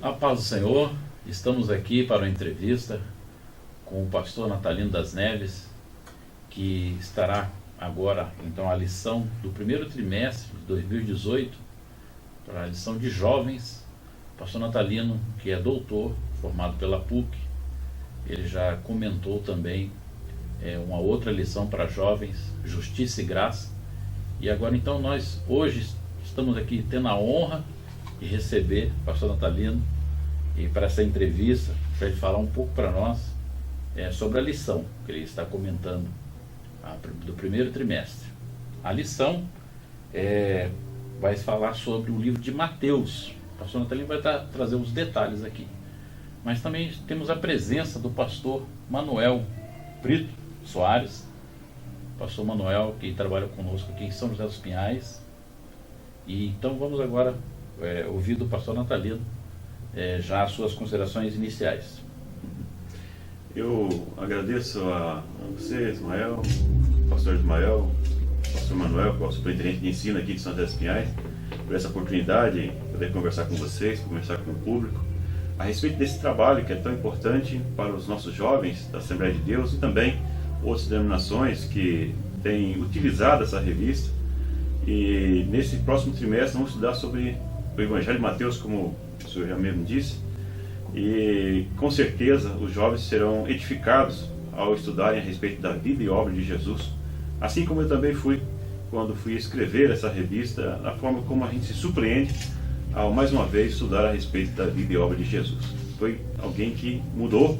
A paz do Senhor, estamos aqui para uma entrevista com o pastor Natalino das Neves, que estará agora, então, a lição do primeiro trimestre de 2018, para a lição de jovens. O pastor Natalino, que é doutor, formado pela PUC, ele já comentou também uma outra lição para jovens, Justiça e Graça. E agora, então, nós hoje estamos aqui tendo a honra de receber o pastor Natalino e para essa entrevista, para ele falar um pouco para nós sobre a lição que ele está comentando do primeiro trimestre. A lição vai falar sobre o livro de Mateus. O pastor Natalino vai trazer os detalhes aqui. Mas também temos a presença do pastor Manuel Brito Soares, pastor Manuel, que trabalha conosco aqui em São José dos Pinhais. E então vamos agora ouvir do pastor Natalino já as suas considerações iniciais. Eu agradeço a você, Ismael, pastor Ismael, pastor Manuel, que é o superintendente de ensino aqui de São José dos Pinhais, por essa oportunidade de poder conversar com vocês, conversar com o público, a respeito desse trabalho que é tão importante para os nossos jovens da Assembleia de Deus e também outras denominações que têm utilizado essa revista. E nesse próximo trimestre vamos estudar sobre o Evangelho de Mateus, como o senhor já mesmo disse, e com certeza os jovens serão edificados ao estudarem a respeito da vida e obra de Jesus, assim como eu também fui quando fui escrever essa revista, na forma como a gente se surpreende ao mais uma vez estudar a respeito da vida e obra de Jesus. Foi alguém que mudou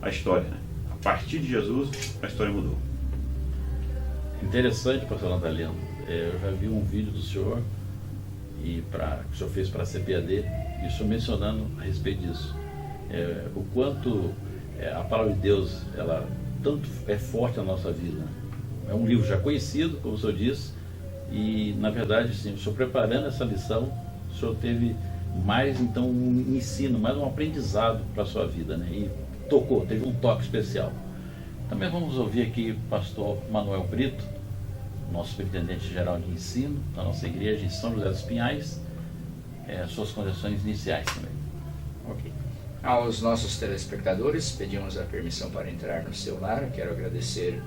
a história, né? A partir de Jesus a história mudou. Interessante, pastor Natalino. Eu já vi um vídeo do senhor que o senhor fez para a CPAD, e o senhor mencionando a respeito disso. O quanto a palavra de Deus, ela tanto é forte na nossa vida. É um livro já conhecido, como o senhor disse, e na verdade, sim, o senhor preparando essa lição, o senhor teve mais então um ensino, mais um aprendizado para a sua vida, né? E teve um toque especial. Também vamos ouvir aqui o pastor Manuel Brito, nosso superintendente geral de ensino da nossa igreja em São José dos Pinhais, suas considerações iniciais também. Ok. Aos nossos telespectadores, pedimos a permissão para entrar no seu lar. Quero agradecer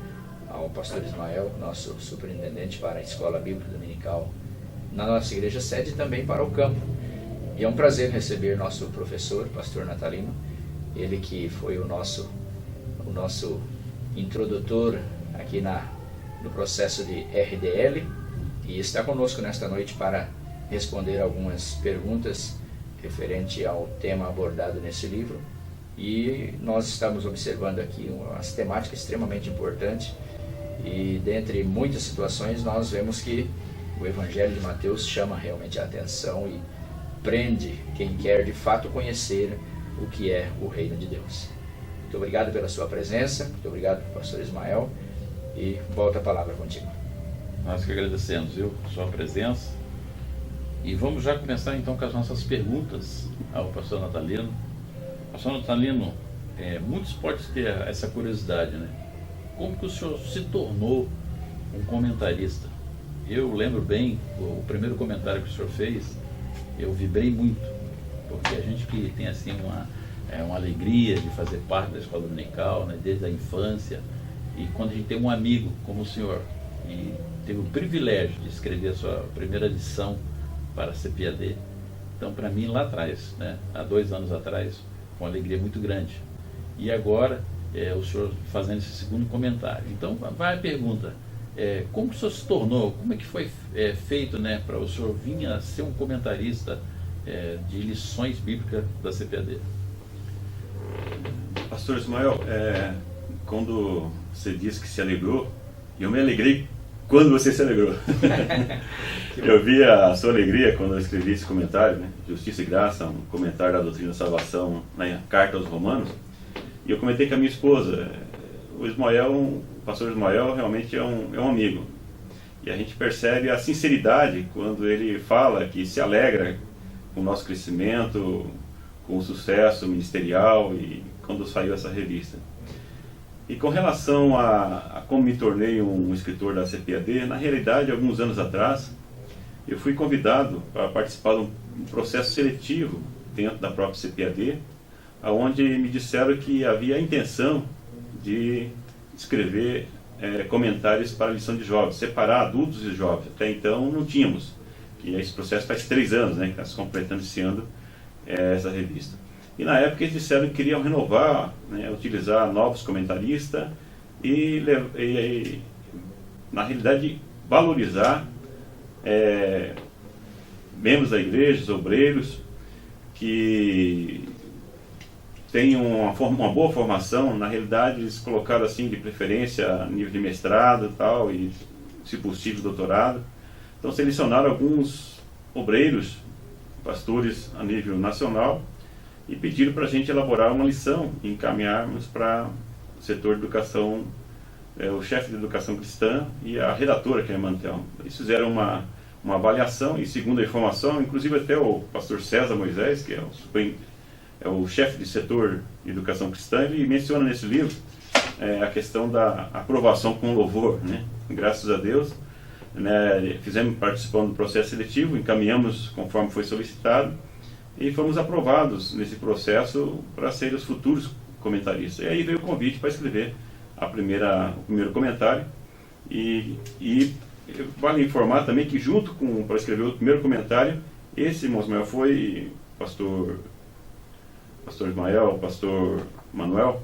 ao pastor Ismael, nosso superintendente para a Escola Bíblica Dominical na nossa igreja sede e também para o campo. E é um prazer receber nosso professor, pastor Natalino, ele que foi o nosso introdutor aqui no processo de RDL, e está conosco nesta noite para responder algumas perguntas referente ao tema abordado nesse livro. E nós estamos observando aqui umas temáticas extremamente importantes, e dentre muitas situações nós vemos que o Evangelho de Mateus chama realmente a atenção e prende quem quer de fato conhecer o que é o reino de Deus. Muito obrigado pela sua presença, muito obrigado, pastor Ismael, e volta a palavra contigo. Nós que agradecemos, viu, a sua presença. E vamos já começar então com as nossas perguntas ao pastor Natalino. Pastor Natalino, muitos podem ter essa curiosidade, né? Como que o senhor se tornou um comentarista? Eu lembro bem, o primeiro comentário que o senhor fez, eu vibrei muito, porque a gente que tem assim uma alegria de fazer parte da escola dominical, né, desde a infância, e quando a gente tem um amigo como o senhor, e teve o privilégio de escrever a sua primeira lição para a CPAD, então para mim lá atrás, né, há 2 anos atrás, foi uma alegria muito grande. E agora, o senhor fazendo esse segundo comentário. Então vai a pergunta, como que o senhor se tornou, como é que foi feito, né, para o senhor vir a ser um comentarista de lições bíblicas da CPAD? Pastor Ismael, quando você disse que se alegrou, eu me alegrei quando você se alegrou. Eu vi a sua alegria quando eu escrevi esse comentário, né? Justiça e Graça, um comentário da doutrina da salvação na carta aos Romanos. E eu comentei com a minha esposa, o pastor Ismael realmente é um amigo. E a gente percebe a sinceridade quando ele fala que se alegra com o nosso crescimento, com o sucesso ministerial e quando saiu essa revista. E com relação a como me tornei um escritor da CPAD, na realidade, alguns anos atrás, eu fui convidado para participar de um processo seletivo dentro da própria CPAD, onde me disseram que havia a intenção de escrever comentários para a lição de jovens, separar adultos e jovens. Até então não tínhamos, e esse processo faz 3 anos, né, que está se completando esse ano essa revista. E na época eles disseram que queriam renovar, né, utilizar novos comentaristas e na realidade, valorizar membros da igreja, obreiros, que têm uma boa formação. Na realidade, eles colocaram assim, de preferência, nível de mestrado e tal, e, se possível, doutorado. Então, selecionaram alguns obreiros, pastores a nível nacional, e pediram para a gente elaborar uma lição e encaminharmos para o setor de educação, o chefe de educação cristã e a redatora, que é a Mantel. Eles fizeram uma avaliação, e segundo a informação, inclusive até o pastor César Moisés, que é o chefe de setor de educação cristã, ele menciona nesse livro a questão da aprovação com louvor, né? Graças a Deus, né, participando do processo seletivo, encaminhamos conforme foi solicitado, e fomos aprovados nesse processo para ser os futuros comentaristas. E aí veio o convite para escrever o primeiro comentário, e vale informar também que junto para escrever o primeiro comentário, esse irmão Ismael foi pastor Ismael, pastor Manuel,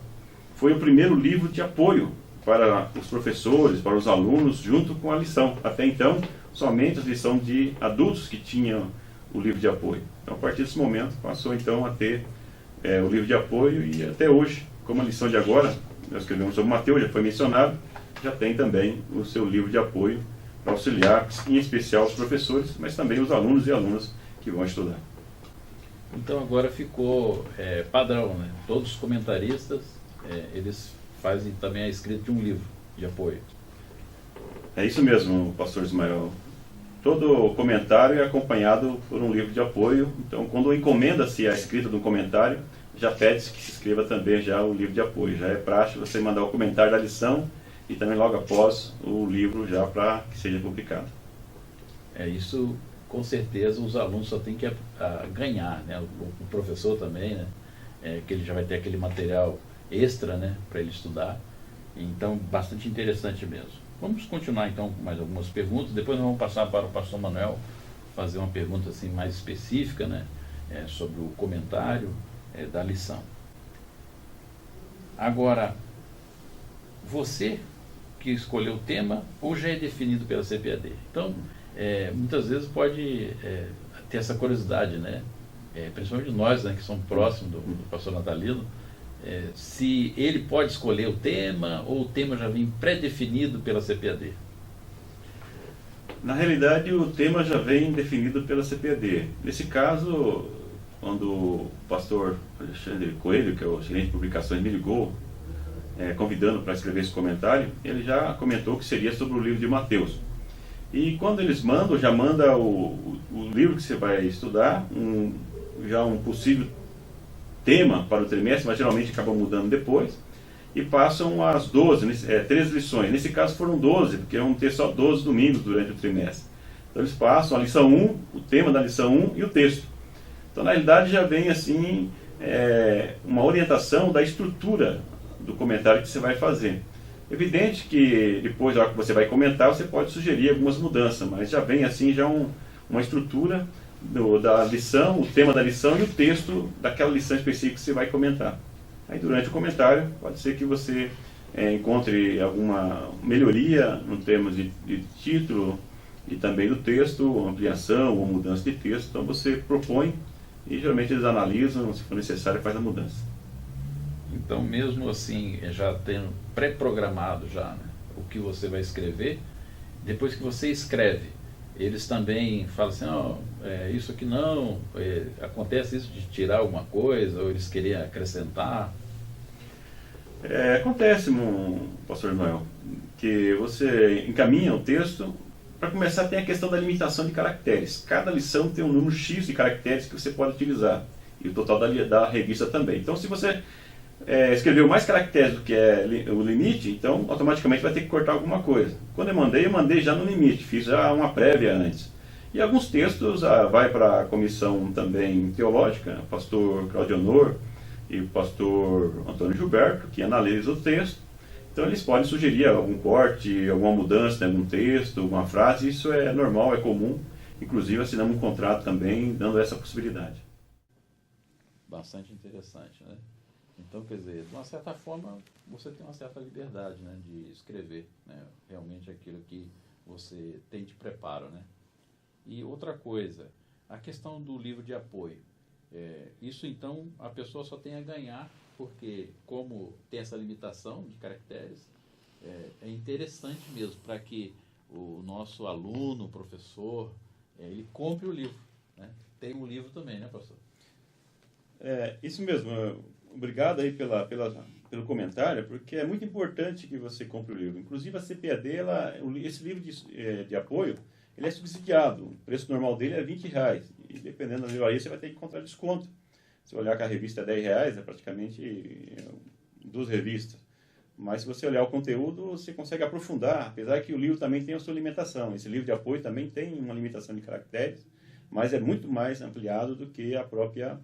foi o primeiro livro de apoio para os professores, para os alunos, junto com a lição. Até então, somente a lição de adultos que tinham o livro de apoio. Então, a partir desse momento, passou então a ter o livro de apoio, e até hoje, como a lição de agora, nós escrevemos sobre Mateus, já foi mencionado, já tem também o seu livro de apoio para auxiliar, em especial os professores, mas também os alunos e alunas que vão estudar. Então agora ficou padrão, né? Todos os comentaristas, eles fazem também a escrita de um livro de apoio. É isso mesmo, pastor Ismael. Todo comentário é acompanhado por um livro de apoio. Então, quando encomenda-se a escrita de um comentário, já pede-se que se escreva também já o livro de apoio. Já é praxe você mandar o comentário da lição e também logo após o livro já para que seja publicado. Isso, com certeza, os alunos só têm que ganhar, né? O professor também, né? Que ele já vai ter aquele material extra, né, para ele estudar. Então, bastante interessante mesmo. Vamos continuar então com mais algumas perguntas, depois nós vamos passar para o pastor Manuel fazer uma pergunta assim mais específica, né, sobre o comentário da lição. Agora, você que escolheu o tema ou já é definido pela CPAD? Então, muitas vezes pode ter essa curiosidade, né, principalmente nós, né, que somos próximos do pastor Natalino, se ele pode escolher o tema ou o tema já vem pré-definido pela CPAD? Na realidade, o tema já vem definido pela CPAD. Nesse caso, quando o pastor Alexandre Coelho, que é o gerente de publicações, me ligou convidando para escrever esse comentário, ele já comentou que seria sobre o livro de Mateus. E quando eles mandam, já manda o livro que você vai estudar, já um possível tema para o trimestre, mas geralmente acaba mudando depois, e passam as 13 lições. Nesse caso foram 12, porque vão ter só 12 domingos durante o trimestre. Então eles passam a lição 1, o tema da lição 1 e o texto. Então na realidade já vem assim uma orientação da estrutura do comentário que você vai fazer. Evidente que depois, na hora que você vai comentar, você pode sugerir algumas mudanças, mas já vem assim uma estrutura da lição, o tema da lição e o texto daquela lição específica que você vai comentar. Aí durante o comentário pode ser que você encontre alguma melhoria no termos de título e também do texto, ampliação ou mudança de texto. Então você propõe e geralmente eles analisam, se for necessário faz a mudança. Então mesmo assim, já tendo pré-programado já, né, o que você vai escrever, depois que você escreve, eles também falam assim, isso aqui não, acontece isso de tirar alguma coisa, ou eles queriam acrescentar? Acontece, pastor Noel, que você encaminha o texto. Para começar, tem a questão da limitação de caracteres. Cada lição tem um número X de caracteres que você pode utilizar, e o total da revista também. Então, se você escreveu mais caracteres do que é o limite, então automaticamente vai ter que cortar alguma coisa. Quando eu mandei já no limite, fiz já uma prévia antes. E alguns textos vai para a comissão também teológica, o pastor Claudio Honor e o pastor Antônio Gilberto, que analisam o texto. Então eles podem sugerir algum corte, alguma mudança em algum texto, alguma frase. Isso é normal, é comum. Inclusive assinamos um contrato também dando essa possibilidade. Bastante interessante, né? Então, quer dizer, de uma certa forma, você tem uma certa liberdade, né, de escrever, né, realmente aquilo que você tem de preparo, né? E outra coisa, a questão do livro de apoio. Isso, então, a pessoa só tem a ganhar, porque como tem essa limitação de caracteres, é interessante mesmo para que o nosso aluno, o professor, ele compre o livro, né? Tem um livro também, né, pastor? Isso mesmo. Obrigado aí pelo comentário, porque é muito importante que você compre o livro. Inclusive a CPAD, esse livro de apoio, ele é subsidiado. O preço normal dele é R$20. E dependendo da livraria, você vai ter que encontrar desconto. Se olhar que a revista é R$10, é praticamente 2 revistas. Mas se você olhar o conteúdo, você consegue aprofundar, apesar que o livro também tem a sua limitação. Esse livro de apoio também tem uma limitação de caracteres, mas é muito mais ampliado do que a própria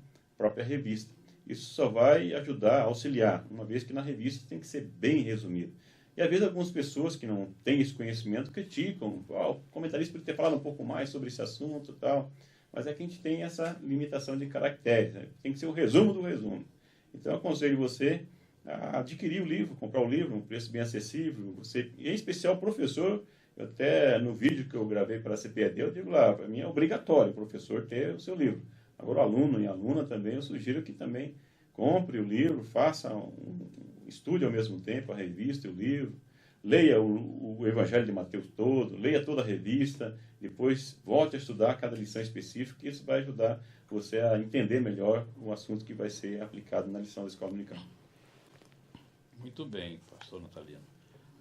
revista. Isso só vai ajudar, auxiliar, uma vez que na revista tem que ser bem resumido. E às vezes algumas pessoas que não têm esse conhecimento criticam, o comentarista pode ter falado um pouco mais sobre esse assunto e tal, mas é que a gente tem essa limitação de caracteres, né? Tem que ser o resumo do resumo. Então eu aconselho você a adquirir o livro, comprar o livro, um preço bem acessível, em especial o professor. Eu até no vídeo que eu gravei para a CPAD, eu digo lá, para mim é obrigatório o professor ter o seu livro. Agora, o aluno e a aluna também, eu sugiro que também compre o livro, estude ao mesmo tempo a revista e o livro, leia o Evangelho de Mateus todo, leia toda a revista, depois volte a estudar cada lição específica, que isso vai ajudar você a entender melhor o assunto que vai ser aplicado na lição da Escola Dominical. Muito bem, pastor Natalino.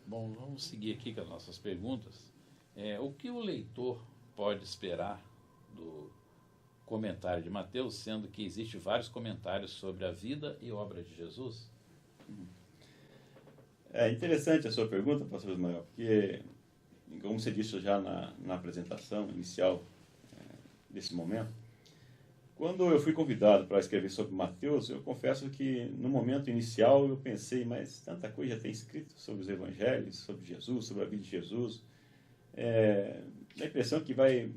Bom, vamos seguir aqui com as nossas perguntas. O que o leitor pode esperar do comentário de Mateus, sendo que existem vários comentários sobre a vida e obra de Jesus? É interessante a sua pergunta, pastor Ismael, porque, como você disse já na apresentação inicial desse momento, quando eu fui convidado para escrever sobre Mateus, eu confesso que no momento inicial eu pensei, mas tanta coisa já tem escrito sobre os evangelhos, sobre Jesus, sobre a vida de Jesus. Dá a impressão que vai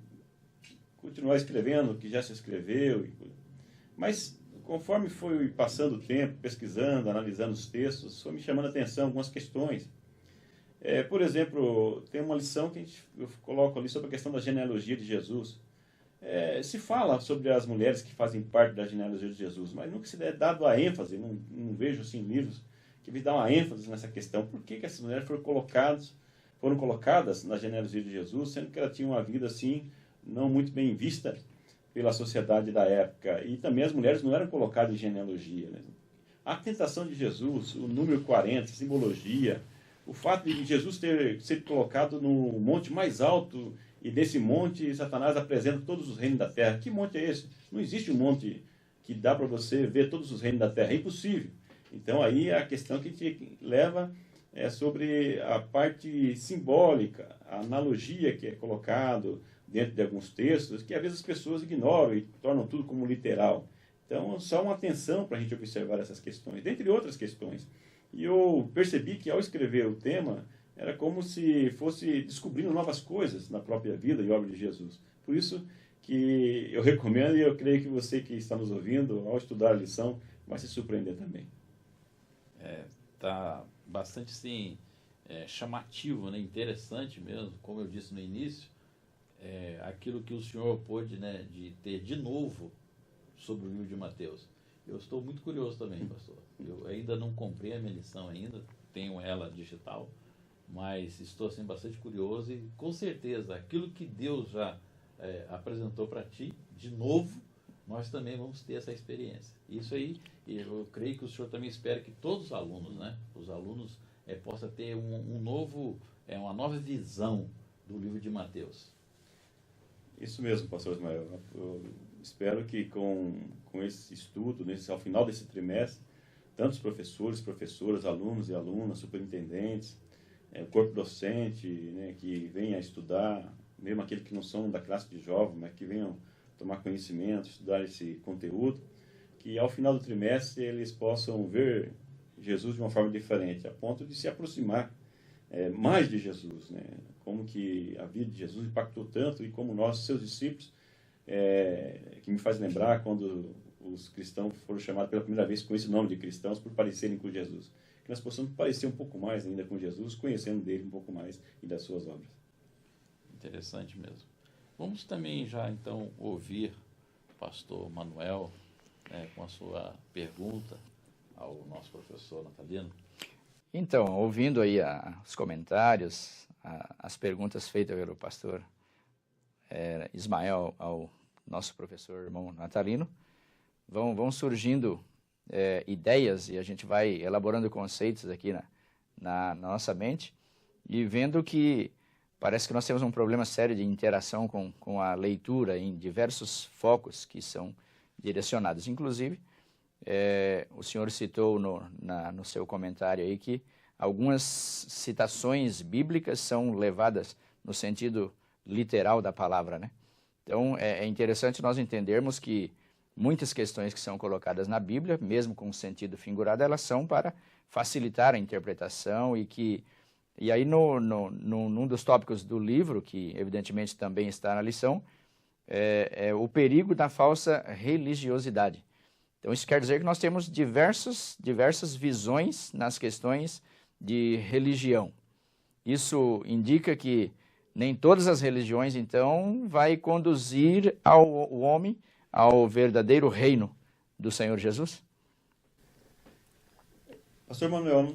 continuar escrevendo o que já se escreveu. Mas conforme foi passando o tempo, pesquisando, analisando os textos, foi me chamando a atenção algumas questões. Por exemplo, tem uma lição que eu coloco ali sobre a questão da genealogia de Jesus. Se fala sobre as mulheres que fazem parte da genealogia de Jesus, mas nunca se é dado a ênfase, não vejo assim livros que me dão a ênfase nessa questão. Por que essas mulheres foram colocadas na genealogia de Jesus, sendo que ela tinha uma vida assim, não muito bem vista pela sociedade da época? E também as mulheres não eram colocadas em genealogia, né? A tentação de Jesus, o número 40, a simbologia, o fato de Jesus ter sido colocado no monte mais alto, e desse monte Satanás apresenta todos os reinos da terra. Que monte é esse? Não existe um monte que dá para você ver todos os reinos da terra, é impossível. Então aí a questão que a gente leva é sobre a parte simbólica, a analogia que é colocado dentro de alguns textos, que às vezes as pessoas ignoram e tornam tudo como literal. Então, só uma atenção para a gente observar essas questões, dentre outras questões. E eu percebi que ao escrever o tema, era como se fosse descobrindo novas coisas na própria vida e obra de Jesus. Por isso que eu recomendo, e eu creio que você que está nos ouvindo, ao estudar a lição, vai se surpreender também. Está bastante sim, chamativo, né? Interessante mesmo, como eu disse no início, aquilo que o senhor pôde, né, de ter de novo sobre o livro de Mateus. Eu estou muito curioso também, pastor. Eu ainda não comprei a minha lição ainda, tenho ela digital, mas estou assim, bastante curioso e com certeza aquilo que Deus já apresentou para ti, de novo, nós também vamos ter essa experiência. Isso aí, eu creio que o senhor também espera que todos os alunos, né, os alunos possam ter uma nova visão do livro de Mateus. Isso mesmo, pastor Ismael. Eu espero que com esse estudo, ao final desse trimestre, tantos professores, professoras, alunos e alunas, superintendentes, o corpo docente, né, que venha a estudar mesmo aqueles que não são da classe de jovem, mas que venham tomar conhecimento, estudar esse conteúdo, que ao final do trimestre eles possam ver Jesus de uma forma diferente, a ponto de se aproximar mais de Jesus, né? Como que a vida de Jesus impactou tanto e como nós, seus discípulos, que me faz lembrar quando os cristãos foram chamados pela primeira vez com esse nome de cristãos por parecerem com Jesus. Que nós possamos parecer um pouco mais ainda com Jesus, conhecendo dele um pouco mais e das suas obras. Interessante mesmo. Vamos também já então ouvir o pastor Manuel com a sua pergunta ao nosso professor Natalino. Então, ouvindo aí os comentários, as perguntas feitas pelo pastor Ismael ao nosso professor irmão Natalino, vão surgindo ideias e a gente vai elaborando conceitos aqui na nossa mente e vendo que parece que nós temos um problema sério de interação com a leitura em diversos focos que são direcionados. Inclusive, o senhor citou no seu comentário aí que algumas citações bíblicas são levadas no sentido literal da palavra, né? Então, é interessante nós entendermos que muitas questões que são colocadas na Bíblia, mesmo com sentido figurado, elas são para facilitar a interpretação e aí num dos tópicos do livro, que evidentemente também está na lição, é o perigo da falsa religiosidade. Então isso quer dizer que nós temos diversas visões nas questões de religião. Isso indica que nem todas as religiões, então, vai conduzir o homem ao verdadeiro reino do Senhor Jesus? Pastor Manuel,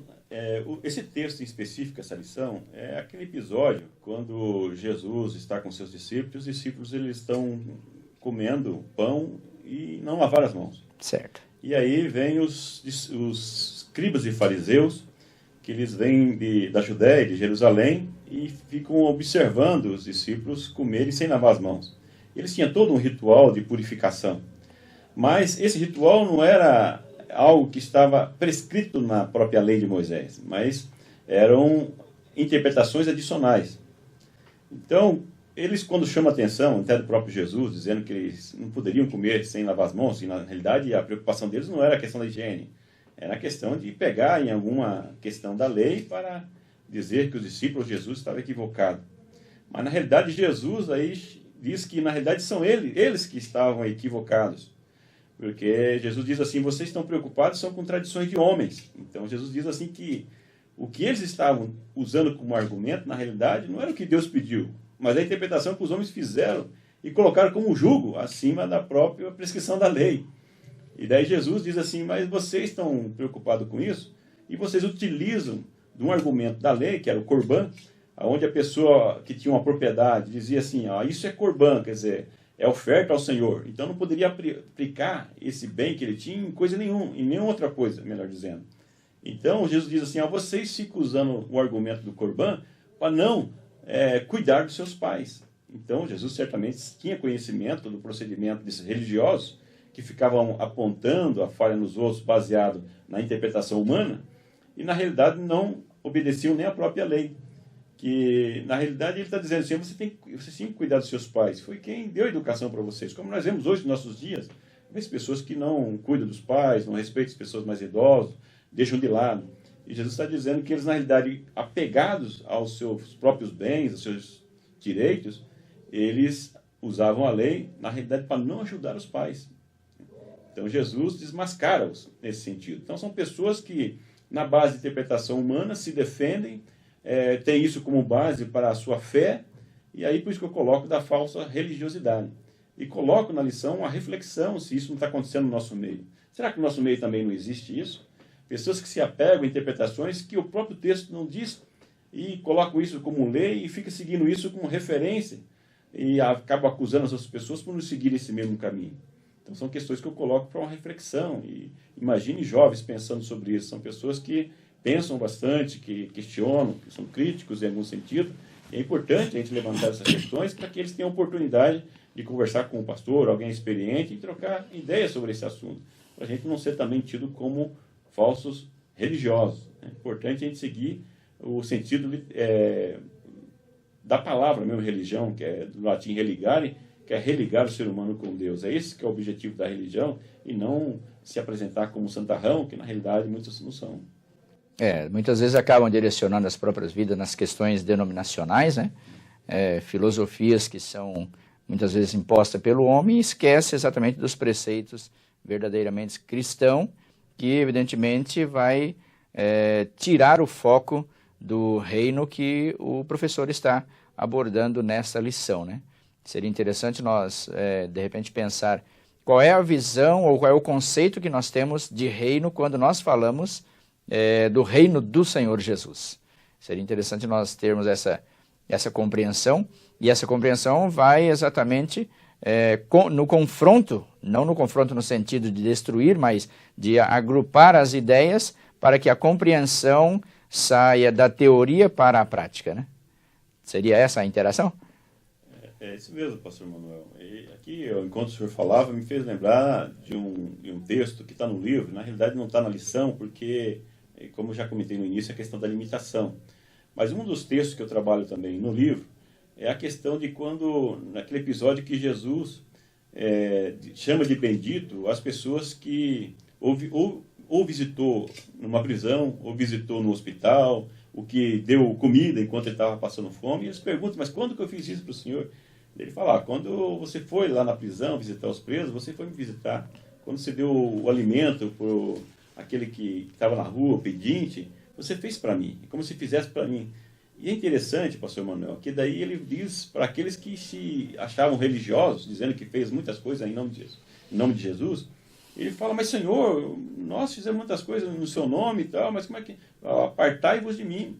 esse texto em específico, essa lição, é aquele episódio quando Jesus está com seus discípulos, os discípulos eles estão comendo pão e não lavaram as mãos. Certo. E aí vem os escribas e fariseus, que eles vêm da Judéia, de Jerusalém, e ficam observando os discípulos comerem sem lavar as mãos. Eles tinham todo um ritual de purificação. Mas esse ritual não era algo que estava prescrito na própria lei de Moisés, mas eram interpretações adicionais. Então, eles, quando chamam a atenção, até do próprio Jesus, dizendo que eles não poderiam comer sem lavar as mãos, e na realidade a preocupação deles não era a questão da higiene, era a questão de pegar em alguma questão da lei para dizer que os discípulos de Jesus estavam equivocados. Mas na realidade Jesus aí diz que na realidade são eles que estavam equivocados. Porque Jesus diz assim, vocês estão preocupados são com tradições de homens. Então Jesus diz assim que o que eles estavam usando como argumento, na realidade, não era o que Deus pediu, mas a interpretação que os homens fizeram e colocaram como jugo acima da própria prescrição da lei. E daí Jesus diz assim, mas vocês estão preocupados com isso? E vocês utilizam de um argumento da lei, que era o Corban, onde a pessoa que tinha uma propriedade dizia assim, isso é Corban, quer dizer, é oferta ao Senhor. Então não poderia aplicar esse bem que ele tinha em coisa nenhuma, em nenhuma outra coisa, melhor dizendo. Então Jesus diz assim, vocês ficam usando o argumento do Corban para não cuidar dos seus pais. Então Jesus certamente tinha conhecimento do procedimento desses religiosos que ficavam apontando a falha nos outros baseado na interpretação humana e na realidade não obedeciam nem à própria lei. Que na realidade ele está dizendo assim, vocês têm que cuidar dos seus pais. Foi quem deu a educação para vocês. Como nós vemos hoje nos nossos dias, vemos pessoas que não cuidam dos pais, não respeitam as pessoas mais idosas, deixam de lado. E Jesus está dizendo que eles, na realidade, apegados aos seus próprios bens, aos seus direitos, eles usavam a lei, na realidade, para não ajudar os pais. Então Jesus desmascara-os nesse sentido. Então são pessoas que, na base de interpretação humana, se defendem, têm isso como base para a sua fé, e aí por isso que eu coloco da falsa religiosidade. E coloco na lição uma reflexão se isso não está acontecendo no nosso meio. Será que no nosso meio também não existe isso? Pessoas que se apegam a interpretações que o próprio texto não diz e colocam isso como lei e ficam seguindo isso como referência e acabam acusando as outras pessoas por não seguir esse mesmo caminho. Então são questões que eu coloco para uma reflexão e imagine jovens pensando sobre isso. São pessoas que pensam bastante, que questionam, que são críticos em algum sentido. E é importante a gente levantar essas questões para que eles tenham oportunidade de conversar com o pastor, alguém experiente e trocar ideias sobre esse assunto. Para a gente não ser também tido como falsos religiosos. É importante a gente seguir o sentido da palavra mesmo, religião, que é do latim religare, que é religar o ser humano com Deus. É esse que é o objetivo da religião, e não se apresentar como santarrão, que na realidade muitos não são. Muitas vezes acabam direcionando as próprias vidas nas questões denominacionais, né? Filosofias que são muitas vezes impostas pelo homem, e esquece exatamente dos preceitos verdadeiramente cristãos, que evidentemente vai tirar o foco do reino que o professor está abordando nessa lição, né? Seria interessante nós, de repente, pensar qual é a visão ou qual é o conceito que nós temos de reino quando nós falamos do reino do Senhor Jesus. Seria interessante nós termos essa compreensão, e essa compreensão vai exatamente no confronto, não no confronto no sentido de destruir, mas de agrupar as ideias para que a compreensão saia da teoria para a prática, né? Seria essa a interação? É isso mesmo, pastor Manuel. E aqui, enquanto o senhor falava, me fez lembrar de um texto que está no livro. Na realidade não está na lição, porque, como eu já comentei no início, é a questão da limitação. Mas um dos textos que eu trabalho também no livro é a questão de quando, naquele episódio que Jesus chama de bendito as pessoas que ou visitou numa prisão, ou visitou no hospital, o que deu comida enquanto ele estava passando fome, e eles perguntam, mas quando que eu fiz isso para o senhor? Ele fala, quando você foi lá na prisão visitar os presos, você foi me visitar. Quando você deu o alimento para aquele que estava na rua, o pedinte, você fez para mim, como se fizesse para mim. E é interessante, pastor Manuel, que daí ele diz para aqueles que se achavam religiosos, dizendo que fez muitas coisas em nome de Jesus, ele fala, mas Senhor, nós fizemos muitas coisas no seu nome e tal, mas como é que... Apartai-vos de mim,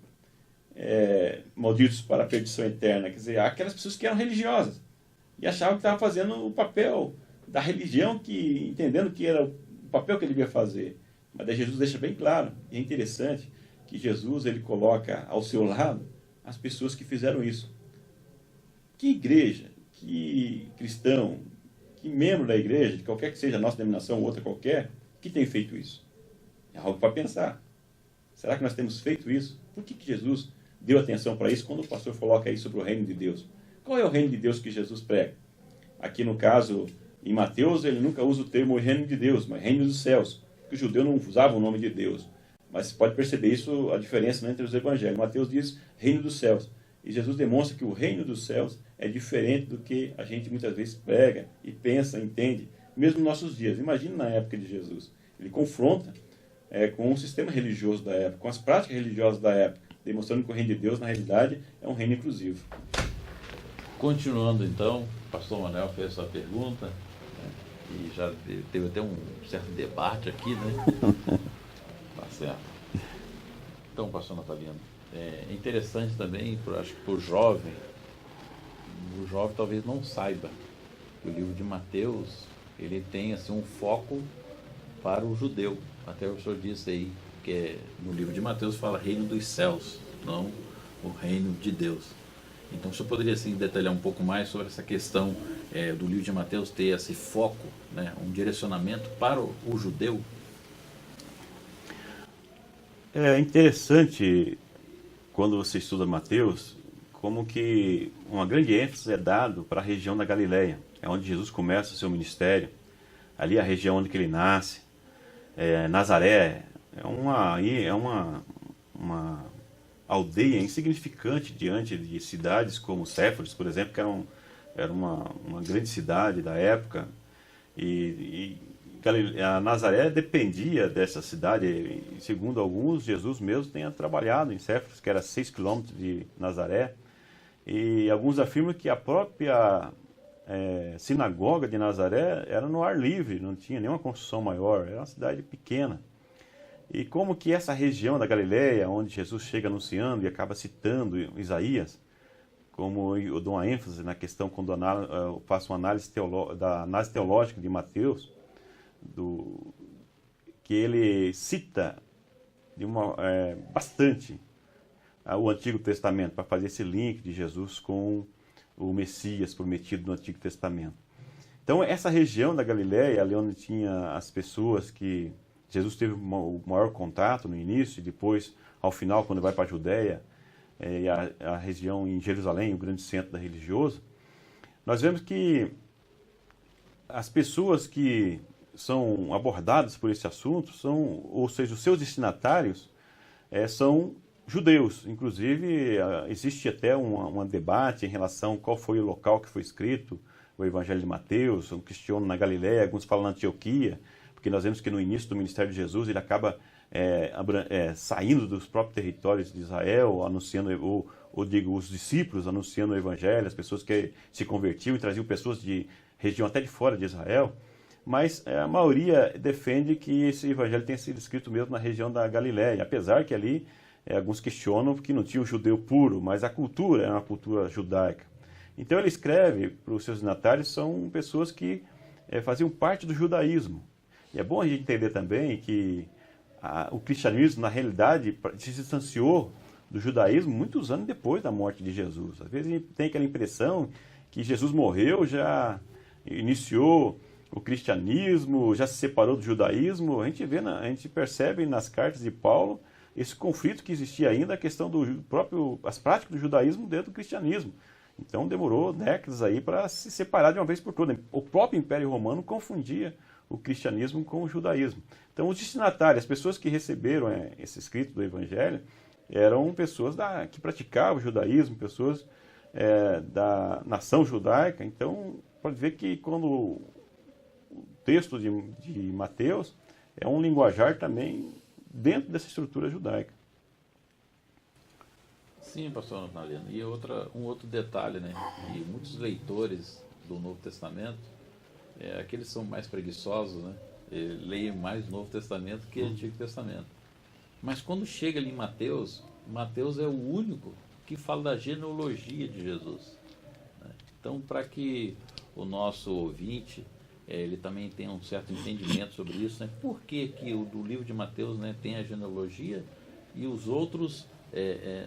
malditos para a perdição eterna. Quer dizer, aquelas pessoas que eram religiosas e achavam que estavam fazendo o papel da religião, entendendo que era o papel que ele devia fazer. Mas daí Jesus deixa bem claro, e é interessante, que Jesus ele coloca ao seu lado as pessoas que fizeram isso. Que igreja, que cristão, que membro da igreja, de qualquer que seja a nossa denominação ou outra qualquer, que tem feito isso? É algo para pensar. Será que nós temos feito isso? Por que Jesus deu atenção para isso quando o pastor coloca aí sobre o reino de Deus? Qual é o reino de Deus que Jesus prega? Aqui no caso, em Mateus, ele nunca usa o termo reino de Deus, mas reino dos céus, porque o judeu não usava o nome de Deus. Mas você pode perceber isso, a diferença entre os evangelhos. Mateus diz reino dos céus. E Jesus demonstra que o reino dos céus é diferente do que a gente muitas vezes prega e pensa, entende, mesmo nos nossos dias. Imagina na época de Jesus. Ele confronta com o sistema religioso da época, com as práticas religiosas da época, demonstrando que o reino de Deus, na realidade, é um reino inclusivo. Continuando então, o pastor Manuel fez essa pergunta, né, e já teve até um certo debate aqui, né? Tá certo. Então, pastor Natalino, é interessante também, acho que para o jovem talvez não saiba que o livro de Mateus, ele tem assim, um foco para o judeu. Até o senhor disse aí, que no livro de Mateus fala reino dos céus, não o reino de Deus. Então, o senhor poderia assim, detalhar um pouco mais sobre essa questão do livro de Mateus ter esse foco, né, um direcionamento para o judeu? É interessante, quando você estuda Mateus, como que uma grande ênfase é dado para a região da Galileia, é onde Jesus começa o seu ministério, ali a região onde ele nasce. Nazaré é uma aldeia insignificante diante de cidades como Séforis, por exemplo, que era uma grande cidade da época, e a Nazaré dependia dessa cidade, e segundo alguns, Jesus mesmo tenha trabalhado em Séforis, que era 6 quilômetros de Nazaré, e alguns afirmam que a própria sinagoga de Nazaré era no ar livre, não tinha nenhuma construção maior, era uma cidade pequena. E como que essa região da Galileia, onde Jesus chega anunciando e acaba citando Isaías, como eu dou uma ênfase na questão quando eu faço uma análise teológica de Mateus, que ele cita bastante o Antigo Testamento, para fazer esse link de Jesus com o Messias prometido no Antigo Testamento. Então, essa região da Galileia, ali onde tinha as pessoas que Jesus teve o maior contato no início, e depois, ao final, quando vai para a Judéia, e a região em Jerusalém, o grande centro da religioso, nós vemos que as pessoas que são abordadas por esse assunto ou seja, os seus destinatários são judeus. Inclusive, existe até um debate em relação a qual foi o local que foi escrito o Evangelho de Mateus. Um questionam na Galiléia, alguns falam na Antioquia, porque nós vemos que no início do ministério de Jesus ele acaba saindo dos próprios territórios de Israel, anunciando, os discípulos anunciando o Evangelho, as pessoas que se convertiam e traziam pessoas de região até de fora de Israel. Mas a maioria defende que esse evangelho tenha sido escrito mesmo na região da Galiléia, apesar que ali alguns questionam que não tinha um judeu puro, mas a cultura era uma cultura judaica. Então ele escreve para os seus destinatários, são pessoas que faziam parte do judaísmo. E é bom a gente entender também que o cristianismo, na realidade, se distanciou do judaísmo muitos anos depois da morte de Jesus. Às vezes a gente tem aquela impressão que Jesus morreu, já iniciou o cristianismo, já se separou do judaísmo. A gente percebe nas cartas de Paulo esse conflito que existia ainda, a questão as práticas do judaísmo dentro do cristianismo. Então demorou décadas aí para se separar de uma vez por todas. O próprio Império Romano confundia o cristianismo com o judaísmo. Então os destinatários, as pessoas que receberam esse escrito do Evangelho, eram pessoas que praticavam o judaísmo, pessoas da nação judaica. Então pode ver que quando o texto de Mateus é um linguajar também dentro dessa estrutura judaica. Sim, pastor Natalino. E um outro detalhe, né? Que muitos leitores do Novo Testamento, aqueles que são mais preguiçosos, né? Leem mais o Novo Testamento que o Antigo Testamento. Mas quando chega ali em Mateus, Mateus é o único que fala da genealogia de Jesus, né? Então, para que o nosso ouvinte ele também tenha um certo entendimento sobre isso, né? Por que o do livro de Mateus, né, tem a genealogia e os outros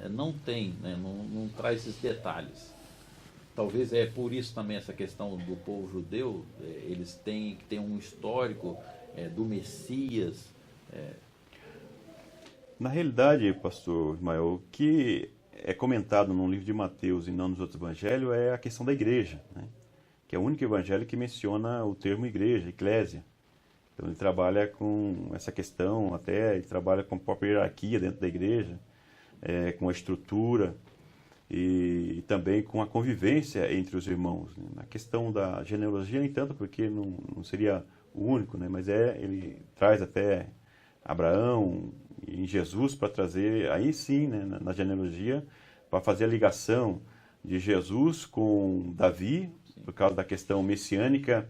não tem, né, não traz esses detalhes? Talvez por isso também essa questão do povo judeu, eles têm que ter um histórico do Messias. Na realidade, pastor Ismael, o que é comentado no livro de Mateus e não nos outros evangelhos é a questão da igreja, né? Que é o único evangelho que menciona o termo igreja, eclésia. Então ele trabalha com essa questão, ele trabalha com a própria hierarquia dentro da igreja, com a estrutura e também com a convivência entre os irmãos, né? Na questão da genealogia, nem tanto, porque não seria o único, né? Mas ele traz até Abraão e Jesus para trazer, aí sim, né, na genealogia, para fazer a ligação de Jesus com Davi, por causa da questão messiânica,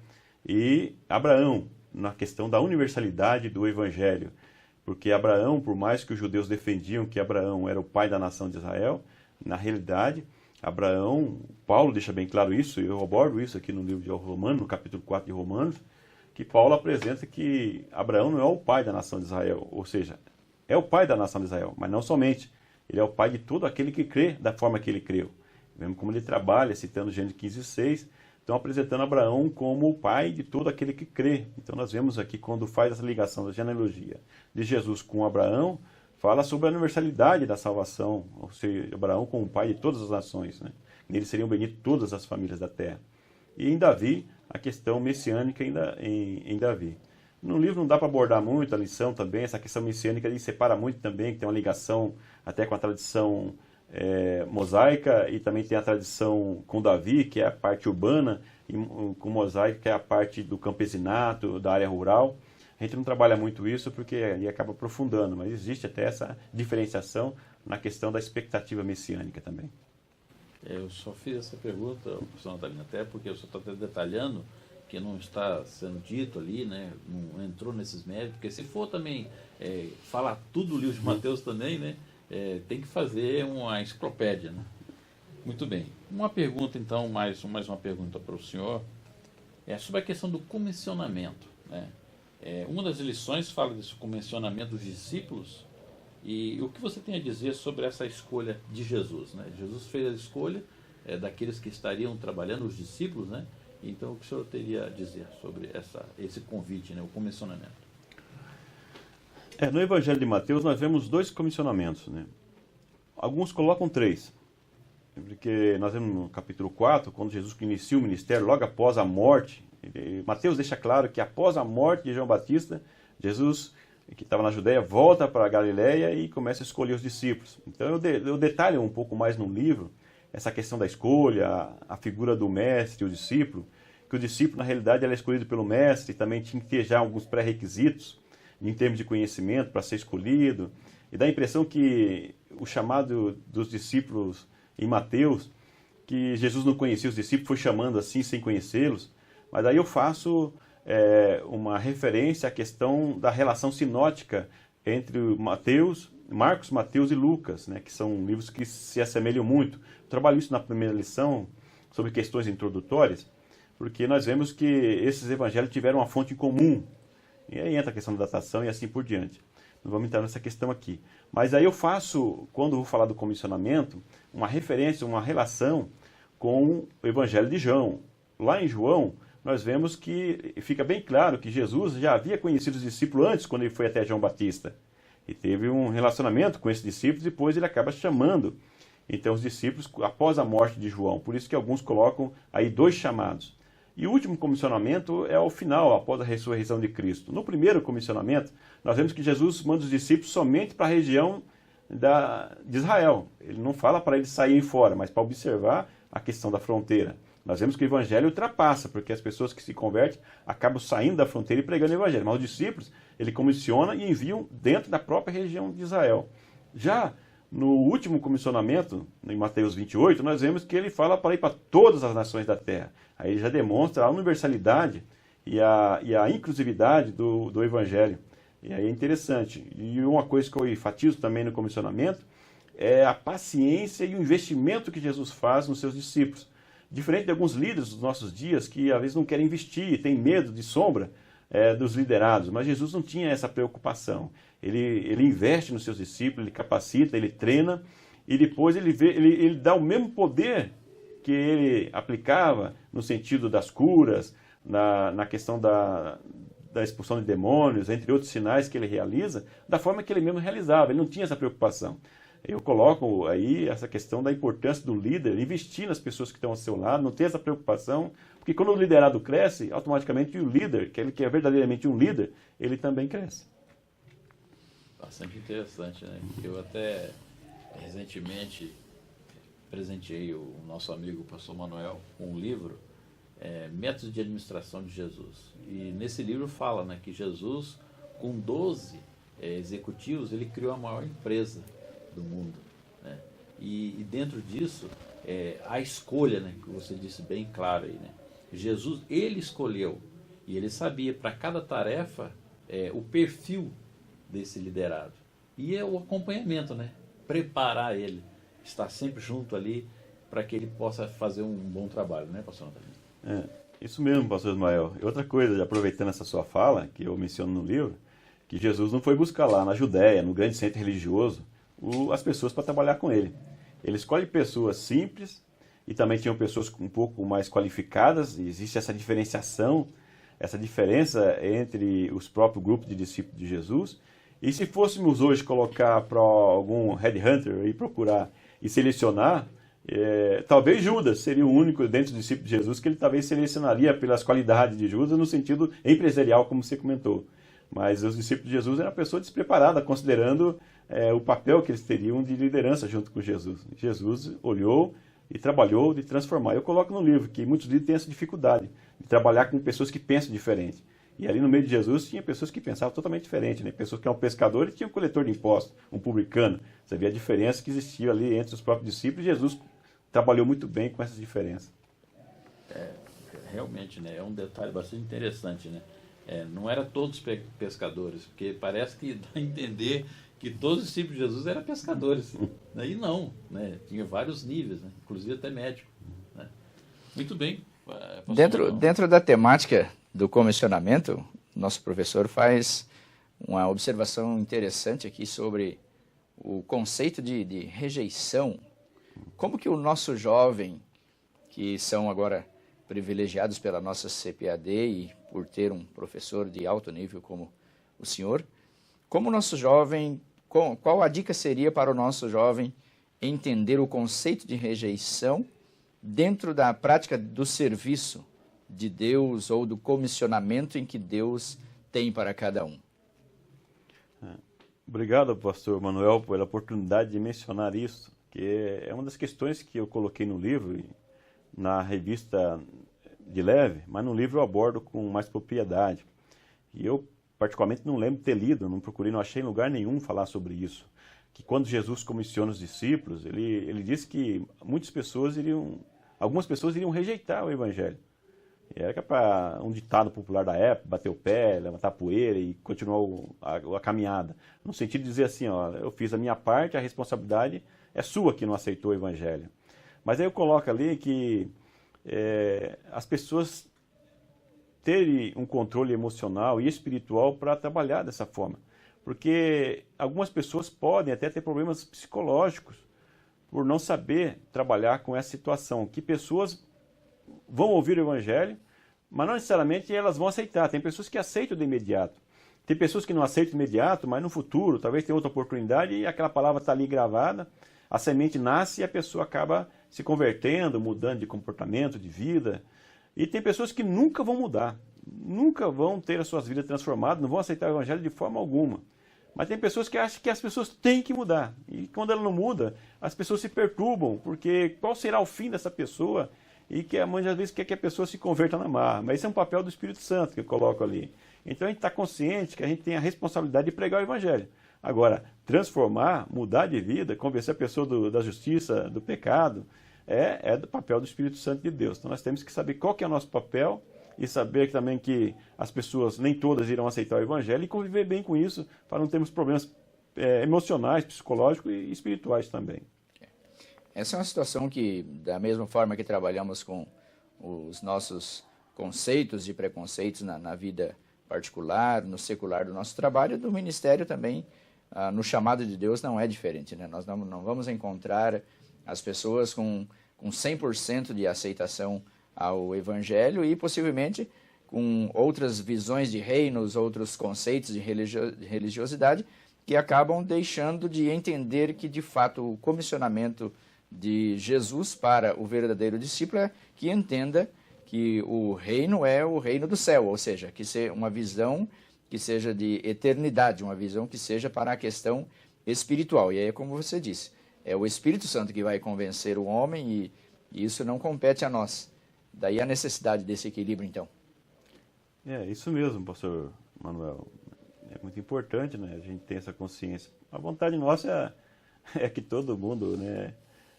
e Abraão, na questão da universalidade do Evangelho. Porque Abraão, por mais que os judeus defendiam que Abraão era o pai da nação de Israel, na realidade, Abraão, Paulo deixa bem claro isso, eu abordo isso aqui no livro de Romanos, no capítulo 4 de Romanos, que Paulo apresenta que Abraão não é o pai da nação de Israel, ou seja, é o pai da nação de Israel, mas não somente, ele é o pai de todo aquele que crê da forma que ele creu. Vemos como ele trabalha, citando Gênesis 15:6, então apresentando Abraão como o pai de todo aquele que crê. Então nós vemos aqui, quando faz essa ligação da genealogia de Jesus com Abraão, fala sobre a universalidade da salvação, ou seja, Abraão como o pai de todas as nações, né? Nele seriam benitas todas as famílias da terra. E em Davi, a questão messiânica em Davi. No livro não dá para abordar muito a lição também, essa questão messiânica ele separa muito também, que tem uma ligação até com a tradição mosaica, e também tem a tradição com Davi, que é a parte urbana, e com mosaico, que é a parte do campesinato, da área rural. A gente não trabalha muito isso porque aí acaba aprofundando, mas existe até essa diferenciação na questão da expectativa messiânica também. Eu só fiz essa pergunta, professor Natalino, até porque eu só estou detalhando que não está sendo dito ali, né, não entrou nesses méritos, porque se for também falar tudo do livro de Mateus também, né, tem que fazer uma enciclopédia, né? Muito bem. Uma pergunta então, mais uma pergunta para o senhor, sobre a questão do comissionamento, né? Uma das lições fala desse comissionamento dos discípulos, e o que você tem a dizer sobre essa escolha de Jesus, né? Jesus fez a escolha daqueles que estariam trabalhando, os discípulos, né? Então o que o senhor teria a dizer sobre esse convite, né? O comissionamento? No Evangelho de Mateus nós vemos dois comissionamentos, né? Alguns colocam 3. Porque nós vemos no capítulo 4, quando Jesus inicia o ministério, logo após a morte, Mateus deixa claro que após a morte de João Batista, Jesus, que estava na Judéia, volta para a Galileia e começa a escolher os discípulos. Então eu detalho um pouco mais no livro essa questão da escolha, a figura do mestre e o discípulo, que o discípulo, na realidade, era escolhido pelo mestre, também tinha que ter já alguns pré-requisitos em termos de conhecimento para ser escolhido, e dá a impressão que o chamado dos discípulos em Mateus, que Jesus não conhecia os discípulos, foi chamando assim sem conhecê-los, mas aí eu faço uma referência à questão da relação sinótica entre Marcos, Mateus e Lucas, né, que são livros que se assemelham muito. Eu trabalho isso na primeira lição, sobre questões introdutórias, porque nós vemos que esses evangelhos tiveram uma fonte em comum, e aí entra a questão da datação e assim por diante. Não vamos entrar nessa questão aqui. Mas aí eu faço, quando vou falar do comissionamento, uma referência, uma relação com o Evangelho de João. Lá em João, nós vemos que fica bem claro que Jesus já havia conhecido os discípulos antes, quando ele foi até João Batista. E teve um relacionamento com esses discípulos, depois ele acaba chamando, então, os discípulos após a morte de João. Por isso que alguns colocam aí 2 chamados. E o último comissionamento é ao final, após a ressurreição de Cristo. No primeiro comissionamento, nós vemos que Jesus manda os discípulos somente para a região de Israel. Ele não fala para eles saírem fora, mas para observar a questão da fronteira. Nós vemos que o evangelho ultrapassa, porque as pessoas que se convertem acabam saindo da fronteira e pregando o evangelho. Mas os discípulos, ele comissiona e enviam dentro da própria região de Israel. Já no último comissionamento, em Mateus 28, nós vemos que ele fala para ir para todas as nações da terra. Aí ele já demonstra a universalidade e a inclusividade do evangelho. E aí é interessante. E uma coisa que eu enfatizo também no comissionamento é a paciência e o investimento que Jesus faz nos seus discípulos. Diferente de alguns líderes dos nossos dias que às vezes não querem investir, têm medo de sombra dos liderados, mas Jesus não tinha essa preocupação. Ele investe nos seus discípulos, ele capacita, ele treina, e depois ele dá o mesmo poder que ele aplicava no sentido das curas, na questão da expulsão de demônios, entre outros sinais que ele realiza, da forma que ele mesmo realizava. Ele não tinha essa preocupação. Eu coloco aí essa questão da importância do líder, investir nas pessoas que estão ao seu lado, não ter essa preocupação, porque quando o liderado cresce, automaticamente o líder, que é verdadeiramente um líder, ele também cresce. Bastante interessante, né? Eu até recentemente presenteei o nosso amigo pastor Manuel com um livro, Métodos de Administração de Jesus. E nesse livro fala, né, que Jesus, com 12 executivos, ele criou a maior empresa do mundo, né? E dentro disso, a escolha, né, que você disse bem claro aí, né? Jesus, ele escolheu, e ele sabia para cada tarefa o perfil desse liderado. E é o acompanhamento, né? Preparar ele, estar sempre junto ali para que ele possa fazer um bom trabalho, né, pastor Natalino? Isso mesmo, pastor Ismael. E outra coisa, aproveitando essa sua fala, que eu menciono no livro, que Jesus não foi buscar lá na Judéia, no grande centro religioso, as pessoas para trabalhar com ele. Ele escolhe pessoas simples e também tinham pessoas um pouco mais qualificadas, e existe essa diferenciação, essa diferença entre os próprios grupos de discípulos de Jesus. E se fôssemos hoje colocar para algum headhunter e procurar e selecionar, talvez Judas seria o único dentro dos discípulos de Jesus que ele talvez selecionaria pelas qualidades de Judas no sentido empresarial, como você comentou. Mas os discípulos de Jesus eram uma pessoa despreparada, considerando o papel que eles teriam de liderança junto com Jesus. Jesus olhou e trabalhou de transformar. Eu coloco no livro que muitos líderes têm essa dificuldade de trabalhar com pessoas que pensam diferente. E ali no meio de Jesus tinha pessoas que pensavam totalmente diferente, né? Pessoas que eram pescadores e tinham um coletor de impostos, um publicano. Você vê a diferença que existia ali entre os próprios discípulos, e Jesus trabalhou muito bem com essas diferenças. Realmente, né? É um detalhe bastante interessante, né? Não eram todos pescadores, porque parece que dá a entender que todos os discípulos de Jesus eram pescadores. Né? E não, né? Tinha vários níveis, né? Inclusive até médico. Né? Muito bem. Dentro da temática do comissionamento, nosso professor faz uma observação interessante aqui sobre o conceito de rejeição. Como que o nosso jovem, que são agora privilegiados pela nossa CPAD e por ter um professor de alto nível como o senhor, como o nosso jovem, qual a dica seria para o nosso jovem entender o conceito de rejeição dentro da prática do serviço de Deus ou do comissionamento em que Deus tem para cada um. Obrigado, pastor Manuel, pela oportunidade de mencionar isso, que é uma das questões que eu coloquei no livro, na revista de leve, mas no livro eu abordo com mais propriedade. E eu, particularmente, não lembro de ter lido, não procurei, não achei em lugar nenhum falar sobre isso. Que quando Jesus comissiona os discípulos, ele disse que algumas pessoas iriam rejeitar o evangelho. E era para um ditado popular da época, bater o pé, levantar poeira e continuar a caminhada. No sentido de dizer assim, ó, eu fiz a minha parte, a responsabilidade é sua que não aceitou o evangelho. Mas aí eu coloco ali que as pessoas terem um controle emocional e espiritual para trabalhar dessa forma. Porque algumas pessoas podem até ter problemas psicológicos por não saber trabalhar com essa situação. Que pessoas vão ouvir o evangelho, mas não necessariamente elas vão aceitar. Tem pessoas que aceitam de imediato. Tem pessoas que não aceitam de imediato, mas no futuro, talvez tenha outra oportunidade e aquela palavra está ali gravada, a semente nasce e a pessoa acaba se convertendo, mudando de comportamento, de vida. E tem pessoas que nunca vão mudar, nunca vão ter as suas vidas transformadas, não vão aceitar o evangelho de forma alguma. Mas tem pessoas que acham que as pessoas têm que mudar. E quando ela não muda, as pessoas se perturbam, porque qual será o fim dessa pessoa? E que muitas vezes quer que a pessoa se converta na marra. Mas esse é um papel do Espírito Santo que eu coloco ali. Então a gente está consciente que a gente tem a responsabilidade de pregar o evangelho. Agora, transformar, mudar de vida, convencer a pessoa da justiça, do pecado, é do papel do Espírito Santo de Deus. Então nós temos que saber qual que é o nosso papel e saber também que as pessoas, nem todas irão aceitar o evangelho e conviver bem com isso para não termos problemas emocionais, psicológicos e espirituais também. Essa é uma situação que, da mesma forma que trabalhamos com os nossos conceitos e preconceitos na vida particular, no secular do nosso trabalho, do ministério também, no chamado de Deus não é diferente, né? Nós não vamos encontrar as pessoas com 100% de aceitação ao evangelho e possivelmente com outras visões de reinos, outros conceitos de religiosidade que acabam deixando de entender que de fato o comissionamento de Jesus para o verdadeiro discípulo é que entenda que o reino é o reino do céu, ou seja, que seja uma visão que seja de eternidade, uma visão que seja para a questão espiritual. E aí, como você disse, é o Espírito Santo que vai convencer o homem e isso não compete a nós. Daí a necessidade desse equilíbrio, então. É, isso mesmo, pastor Manuel. É muito importante, né, a gente ter essa consciência. A vontade nossa é que todo mundo, né,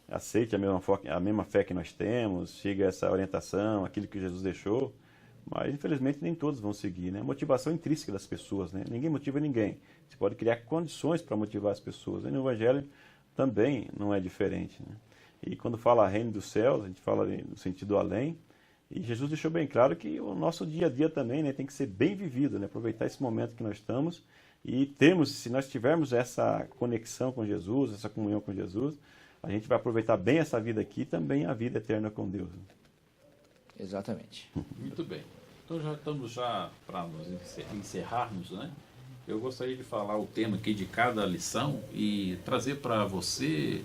aceite a mesma fé que nós temos, siga essa orientação, aquilo que Jesus deixou, mas infelizmente nem todos vão seguir, né? A motivação intrínseca das pessoas, né? Ninguém motiva ninguém. Você pode criar condições para motivar as pessoas. E no Evangelho também não é diferente, né? E quando fala reino dos céus, a gente fala no sentido além, e Jesus deixou bem claro que o nosso dia a dia também, né, tem que ser bem vivido, né? Aproveitar esse momento que nós estamos e se nós tivermos essa conexão com Jesus, essa comunhão com Jesus, a gente vai aproveitar bem essa vida aqui e também a vida eterna com Deus. Exatamente. Muito bem. Então já estamos para nos encerrarmos, né? Eu gostaria de falar o tema aqui de cada lição e trazer para você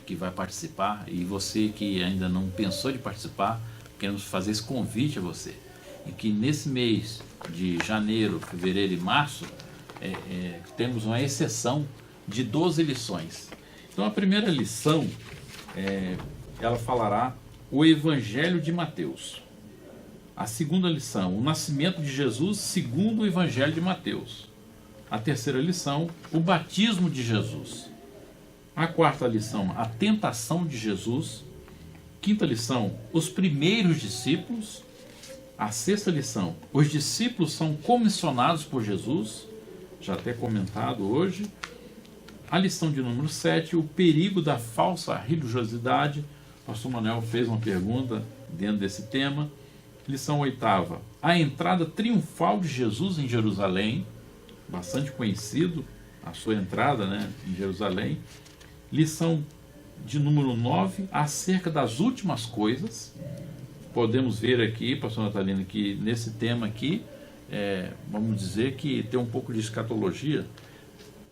que vai participar e você que ainda não pensou de participar, queremos fazer esse convite a você. E que nesse mês de janeiro, fevereiro e março, temos uma exceção de 12 lições. Então a primeira lição, ela falará o Evangelho de Mateus. A segunda lição, o nascimento de Jesus segundo o Evangelho de Mateus. A terceira lição, o batismo de Jesus. A quarta lição, a tentação de Jesus. Quinta lição, os primeiros discípulos. A sexta lição, os discípulos são comissionados por Jesus, já até comentado hoje. A lição de número 7, o perigo da falsa religiosidade. O pastor Manuel fez uma pergunta dentro desse tema. Lição 8ª, a entrada triunfal de Jesus em Jerusalém, bastante conhecido a sua entrada, né, em Jerusalém. Lição de número 9, acerca das últimas coisas. Podemos ver aqui, pastor Natalino, que nesse tema aqui, vamos dizer que tem um pouco de escatologia.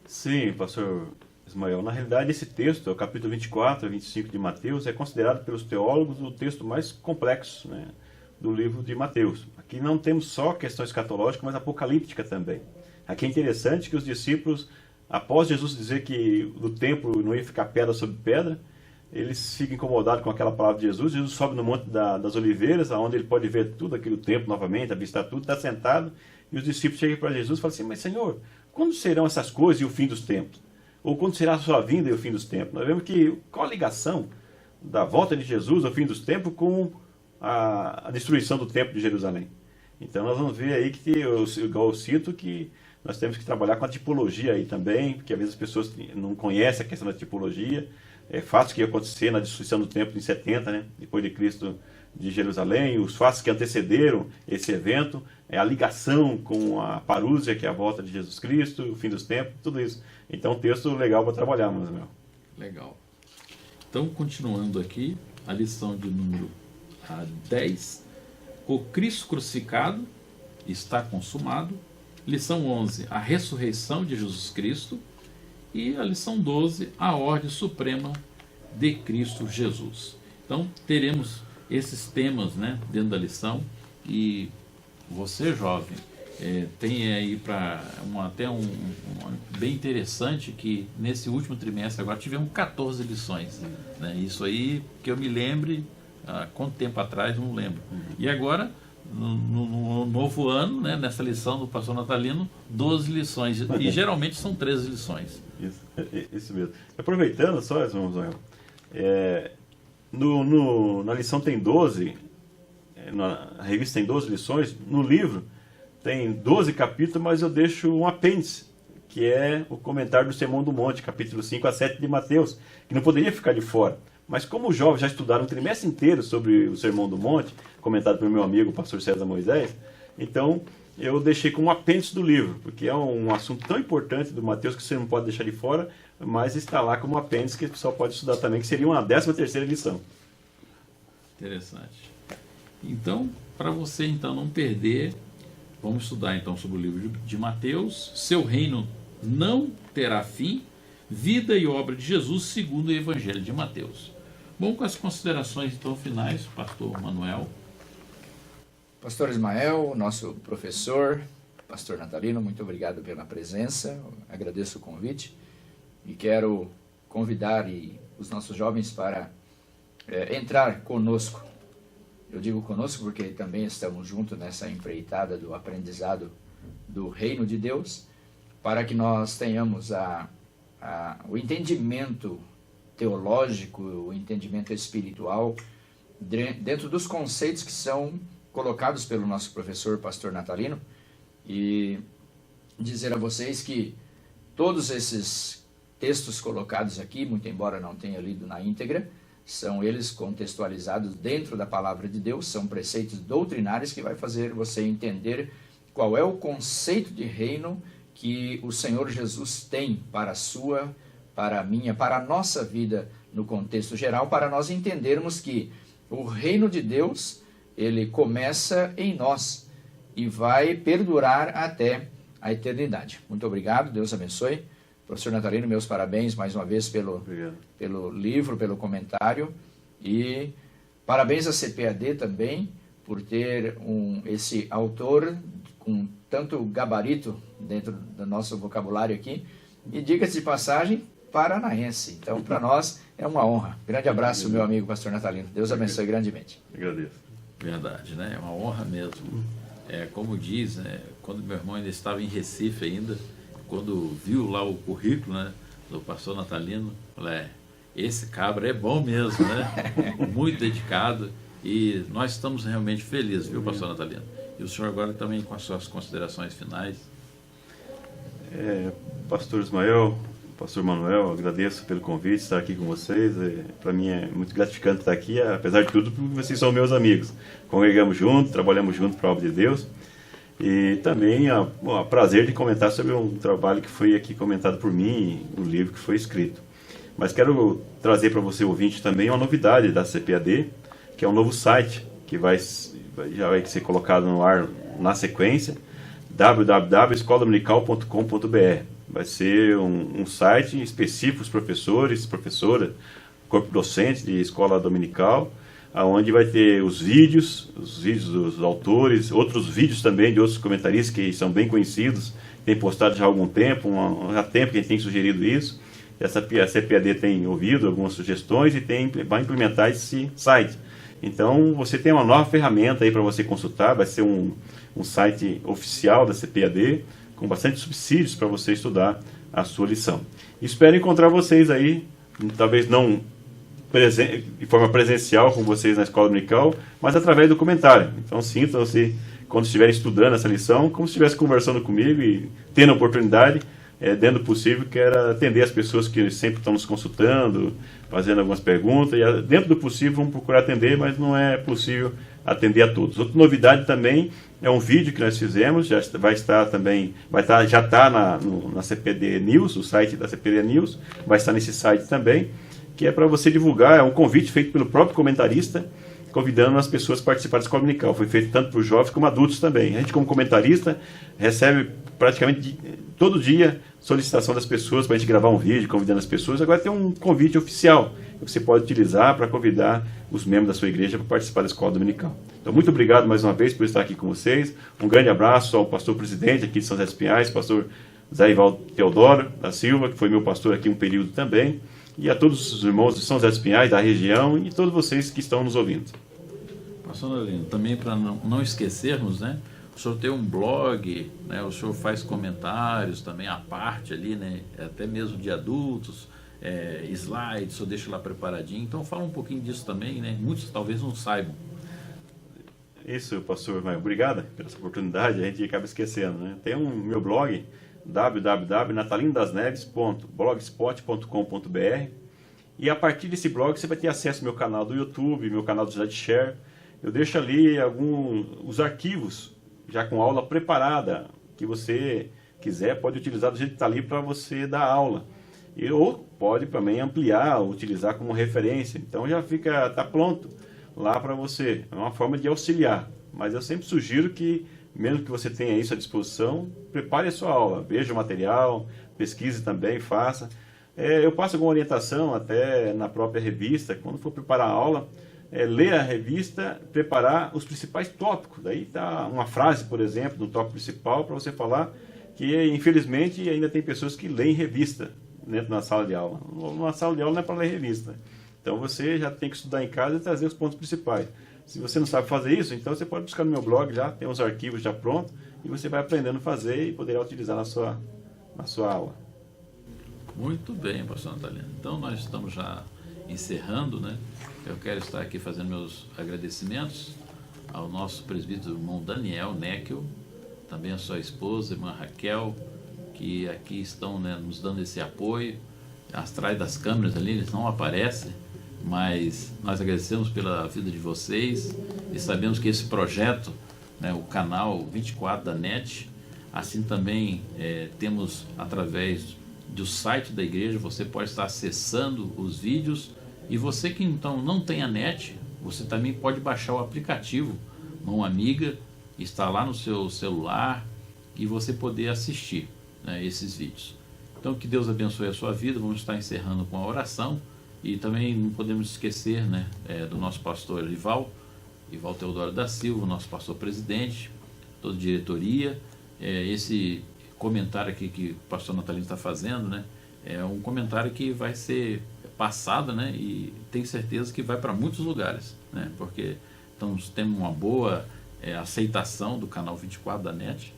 Sim, pastor Ismael, na realidade esse texto, o capítulo 24 a 25 de Mateus, é considerado pelos teólogos o texto mais complexo, né, do livro de Mateus. Aqui não temos só questão escatológica, mas apocalíptica também. Aqui é interessante que os discípulos, após Jesus dizer que do templo não ia ficar pedra sobre pedra, eles ficam incomodados com aquela palavra de Jesus. Jesus sobe no Monte das Oliveiras, onde ele pode ver tudo aquele templo novamente, avistar tudo, está sentado, e os discípulos chegam para Jesus e falam assim: mas Senhor, quando serão essas coisas e o fim dos tempos? Ou quando será a sua vinda e o fim dos tempos? Nós vemos que qual a ligação da volta de Jesus ao fim dos tempos com a destruição do templo de Jerusalém? Então nós vamos ver aí que, igual eu cito, que nós temos que trabalhar com a tipologia aí também, porque às vezes as pessoas não conhecem a questão da tipologia. Fatos que iam acontecer na destruição do templo em 70, né, depois de Cristo, de Jerusalém, os fatos que antecederam esse evento, a ligação com a parúzia, que é a volta de Jesus Cristo, o fim dos tempos, tudo isso. Então, um texto legal para trabalhar, meu irmão. Legal. Então, continuando aqui, a lição de número 10. O Cristo crucificado está consumado. Lição 11. A ressurreição de Jesus Cristo. E a lição 12. A ordem suprema de Cristo Jesus. Então, teremos esses temas, né, dentro da lição. E você, jovem, tem aí até um bem interessante que nesse último trimestre agora tivemos 14 lições, né? Isso aí que eu me lembre, quanto tempo atrás, não lembro. E agora, no novo ano, né, nessa lição do pastor Natalino, 12 lições, e geralmente são 13 lições. Isso mesmo. Aproveitando só, irmão Zoel, na lição tem 12, na revista tem 12 lições, no livro tem 12 capítulos, mas eu deixo um apêndice, que é o comentário do Sermão do Monte, capítulo 5 a 7 de Mateus, que não poderia ficar de fora. Mas como os jovens já estudaram um trimestre inteiro sobre o Sermão do Monte, comentado pelo meu amigo, o pastor César Moisés, então eu deixei como apêndice do livro, porque é um assunto tão importante do Mateus que você não pode deixar de fora, mas está lá como apêndice que o pessoal pode estudar também, que seria uma 13ª lição. Interessante. Então, para você então não perder, vamos estudar então sobre o livro de Mateus. Seu reino não terá fim, vida e obra de Jesus segundo o Evangelho de Mateus. Bom, com as considerações então finais, pastor Manuel. Pastor Ismael, nosso professor, pastor Natalino, muito obrigado pela presença, agradeço o convite e quero convidar os nossos jovens para entrar conosco. Eu digo conosco porque também estamos juntos nessa empreitada do aprendizado do Reino de Deus, para que nós tenhamos o entendimento teológico, o entendimento espiritual, dentro dos conceitos que são colocados pelo nosso professor, pastor Natalino, e dizer a vocês que todos esses textos colocados aqui, muito embora não tenha lido na íntegra, são eles contextualizados dentro da palavra de Deus, são preceitos doutrinários que vai fazer você entender qual é o conceito de reino que o Senhor Jesus tem para a sua, para a minha, para a nossa vida no contexto geral, para nós entendermos que o reino de Deus, ele começa em nós e vai perdurar até a eternidade. Muito obrigado, Deus abençoe. Professor Natalino, meus parabéns mais uma vez pelo livro, pelo comentário, e parabéns à CPAD também por ter esse autor com tanto gabarito dentro do nosso vocabulário aqui, e diga-se de passagem, paranaense. Então, para nós é uma honra. Grande abraço, meu amigo pastor Natalino. Deus abençoe grandemente. Agradeço. Verdade, né? É uma honra mesmo. Como diz, quando meu irmão ainda estava em Recife ainda, quando viu lá o currículo, né, do pastor Natalino, falei, esse cabra é bom mesmo, né? Muito dedicado, e nós estamos realmente felizes, viu, pastor Natalino? E o senhor agora também com as suas considerações finais. Pastor Ismael, pastor Manuel, agradeço pelo convite, estar aqui com vocês. Para mim é muito gratificante estar aqui, apesar de tudo, porque vocês são meus amigos. Congregamos juntos, trabalhamos juntos para a obra de Deus. E também é um prazer de comentar sobre um trabalho que foi aqui comentado por mim, um livro que foi escrito. Mas quero trazer para você, ouvinte, também uma novidade da CPAD, que é um novo site que já vai ser colocado no ar na sequência, www.escoladominical.com.br. Vai ser um site específico para os professores, professora, corpo docente de escola dominical, onde vai ter os vídeos dos autores, outros vídeos também de outros comentaristas que são bem conhecidos, tem postado já há algum tempo, há tempo que a gente tem sugerido isso. A CPAD tem ouvido algumas sugestões e vai implementar esse site. Então você tem uma nova ferramenta aí para você consultar, vai ser um site oficial da CPAD, com bastante subsídios para você estudar a sua lição. Espero encontrar vocês aí, talvez não de forma presencial com vocês na escola dominical, mas através do comentário. Então sintam-se, quando estiverem estudando essa lição, como se estivesse conversando comigo e tendo a oportunidade, dentro do possível, quero atender as pessoas que sempre estão nos consultando, fazendo algumas perguntas, e dentro do possível vamos procurar atender, mas não é possível atender a todos. Outra novidade também é um vídeo que nós fizemos, já está na CPD News, o site da CPD News, vai estar nesse site também, que é para você divulgar, é um convite feito pelo próprio comentarista, convidando as pessoas a participar da escola dominical. Foi feito tanto para os jovens como adultos também. A gente, como comentarista, recebe praticamente todo dia solicitação das pessoas para a gente gravar um vídeo convidando as pessoas. Agora tem um convite oficial que você pode utilizar para convidar os membros da sua igreja para participar da escola dominical. Então, muito obrigado mais uma vez por estar aqui com vocês. Um grande abraço ao pastor presidente aqui de São José dos Pinhais, pastor Zé Ivaldo Teodoro da Silva, que foi meu pastor aqui um período também, e a todos os irmãos de São José dos Pinhais, da região, e todos vocês que estão nos ouvindo. Pastor Natalino, também para não esquecermos, né? O senhor tem um blog, né? O senhor faz comentários também à parte ali, né? Até mesmo de adultos, slides, o senhor deixa lá preparadinho. Então fala um pouquinho disso também, né? Muitos talvez não saibam. Isso, pastor, obrigado pela essa oportunidade, a gente acaba esquecendo, né? Tem meu blog, www.natalindasneves.blogspot.com.br, e a partir desse blog você vai ter acesso ao meu canal do YouTube, meu canal do SlideShare. Eu deixo ali os arquivos já com aula preparada, que você quiser pode utilizar do jeito que está ali para você dar aula, ou pode também ampliar, utilizar como referência. Então já está pronto lá para você, é uma forma de auxiliar, mas eu sempre sugiro que, mesmo que você tenha isso à disposição, prepare a sua aula, veja o material, pesquise também, faça. Eu passo alguma orientação até na própria revista, quando for preparar a aula, ler a revista, preparar os principais tópicos. Daí está uma frase, por exemplo, do tópico principal para você falar, que infelizmente ainda tem pessoas que leem revista dentro da sala de aula. Uma sala de aula não é para ler revista. Então você já tem que estudar em casa e trazer os pontos principais. Se você não sabe fazer isso, então você pode buscar no meu blog, já tem os arquivos já prontos, e você vai aprendendo a fazer e poderá utilizar na sua aula. Muito bem, pastor Natalino. Então nós estamos já encerrando, né? Eu quero estar aqui fazendo meus agradecimentos ao nosso presbítero irmão Daniel Neckel, também a sua esposa, irmã Raquel, que aqui estão, né, nos dando esse apoio. Atrás das câmeras ali, eles não aparecem, mas nós agradecemos pela vida de vocês e sabemos que esse projeto, né, o canal 24 da NET, assim também temos através do site da igreja, você pode estar acessando os vídeos, e você que então não tem a NET, você também pode baixar o aplicativo Mão Amiga, está lá no seu celular, e você poder assistir, né, esses vídeos. Então que Deus abençoe a sua vida. Vamos estar encerrando com a oração, e também não podemos esquecer, né, do nosso pastor Ivaldo Teodoro da Silva, nosso pastor presidente, toda a diretoria. Esse comentário aqui que o pastor Natalino está fazendo, né, é um comentário que vai ser passado, né, e tenho certeza que vai para muitos lugares, né, porque temos uma boa aceitação do canal 24 da NET,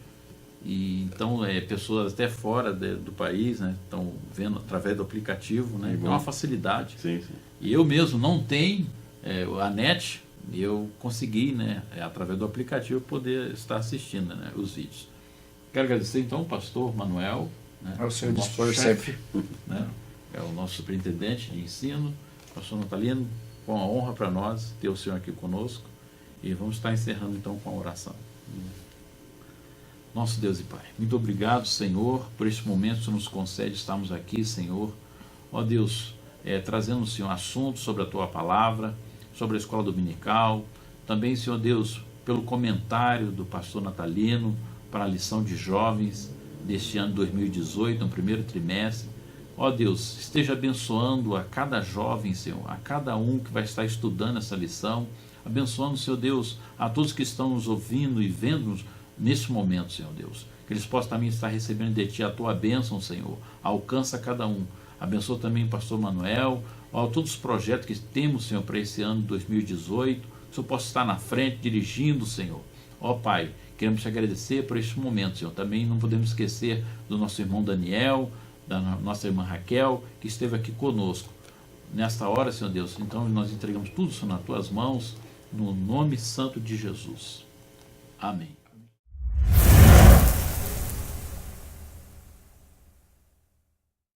e então pessoas até fora do país, né, estão vendo através do aplicativo, né, é uma facilidade. Sim, sim. E eu mesmo não tenho a NET, e eu consegui, né, através do aplicativo, poder estar assistindo, né, os vídeos. Quero agradecer então ao pastor Manuel, né, ao seu dispor chefe, né, é o nosso superintendente de ensino, pastor Natalino. Com a honra para nós ter o senhor aqui conosco, e vamos estar encerrando então com a oração. Nosso Deus e Pai, muito obrigado, Senhor, por este momento que o Senhor nos concede estarmos aqui, Senhor. Ó Deus, trazendo, Senhor, assuntos sobre a Tua Palavra, sobre a escola dominical, também, Senhor Deus, pelo comentário do pastor Natalino para a lição de jovens. deste ano 2018, no primeiro trimestre. Ó Deus, esteja abençoando a cada jovem, Senhor, a cada um que vai estar estudando essa lição, abençoando, Senhor Deus, a todos que estão nos ouvindo e vendo-nos nesse momento, Senhor Deus, que eles possam também estar recebendo de Ti a Tua bênção, Senhor, alcança cada um. Abençoa também o pastor Manuel, ó, todos os projetos que temos, Senhor, para esse ano 2018, que o Senhor possa estar na frente, dirigindo, Senhor. Ó Pai, queremos Te agradecer por este momento, Senhor. Também não podemos esquecer do nosso irmão Daniel, da nossa irmã Raquel, que esteve aqui conosco. Nesta hora, Senhor Deus, então nós entregamos tudo, Senhor, nas Tuas mãos, no nome santo de Jesus. Amém.